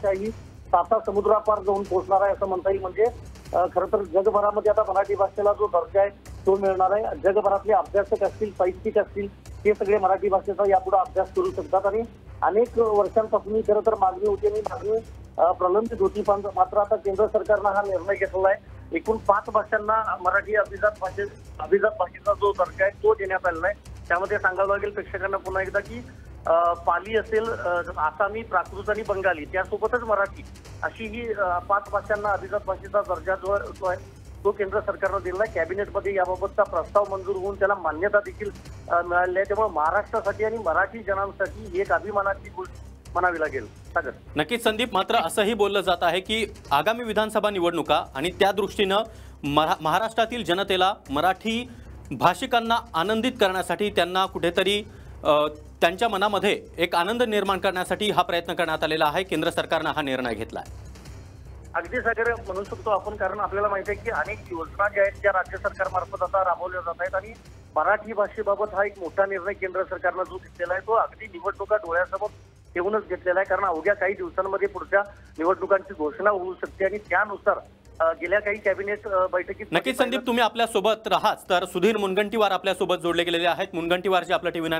लोकशाही 7 समुद्रापार जाऊन पोहोचणार आहे असं म्हणता येईल। म्हणजे खरं तर जगभरामध्ये आता मराठी भाषेला जो दर्जा आहे तो मिळणार आहे। जगभरातले अभ्यासक असतील, साहित्यिक असतील, ते सगळे मराठी भाषेचा यापुढे अभ्यास करू शकतात। आणि अनेक वर्षांपासून खरं तर मागणी होती आणि मागणी प्रलंबित होती, पण मात्र आता केंद्र सरकारनं हा निर्णय घेतला आहे। एकूण 5 भाषांना मराठी अभिजात भाषेचा जो दर्जा आहे तो देण्यात आलेला आहे। त्यामध्ये सांगावं लागेल प्रेक्षकांना पुन्हा एकदा की पाली असेल, आसामी, प्राकृत आणि बंगाली त्यासोबतच मराठी अशी ही 5 भाषांना अभिजात भाषेचा दर्जा जो आहे तो केंद्र सरकारनं दिलेला आहे। कॅबिनेटमध्ये याबाबतचा प्रस्ताव मंजूर होऊन त्याला मान्यता देखील मिळाली आहे। त्यामुळे महाराष्ट्रासाठी आणि मराठी जनांसाठी ही एक अभिमानाची गोष्ट म्हणावी लागेल। सागर, नक्कीच संदीप, मात्र असंही बोललं जात आहे की आगामी विधानसभा निवडणुका आणि त्या दृष्टीनं महाराष्ट्रातील जनतेला, मराठी भाषिकांना आनंदित करण्यासाठी, त्यांना कुठेतरी त्यांच्या मनामध्ये एक आनंद निर्माण करण्यासाठी हा प्रयत्न करण्यात आलेला आहे। केंद्र सरकारनं हा निर्णय घेतला आहे। अगदी सागर म्हणू शकतो आपण, कारण आपल्याला माहिती आहे की अनेक योजना ज्या आहेत त्या राज्य सरकारमार्फत आता राबवल्या जात आहेत आणि मराठी भाषेबाबत हा एक मोठा निर्णय केंद्र सरकारनं जो घेतलेला आहे तो अगदी निवडणुका डोळ्यासमोर ठेवूनच घेतलेला आहे। कारण अवघ्या काही दिवसांमध्ये पुढच्या निवडणुकांची घोषणा होऊ शकते आणि त्यानुसार गेल्या काही कॅबिनेट बैठकीत नक्कीच संदीप, तुम्ही आपल्या सोबत राहाच तर सुधीर मुनगंटीवार आपल्या सोबत जोडले गेलेले आहेत। मुनगंटीवार जे आपल्या टीव्ही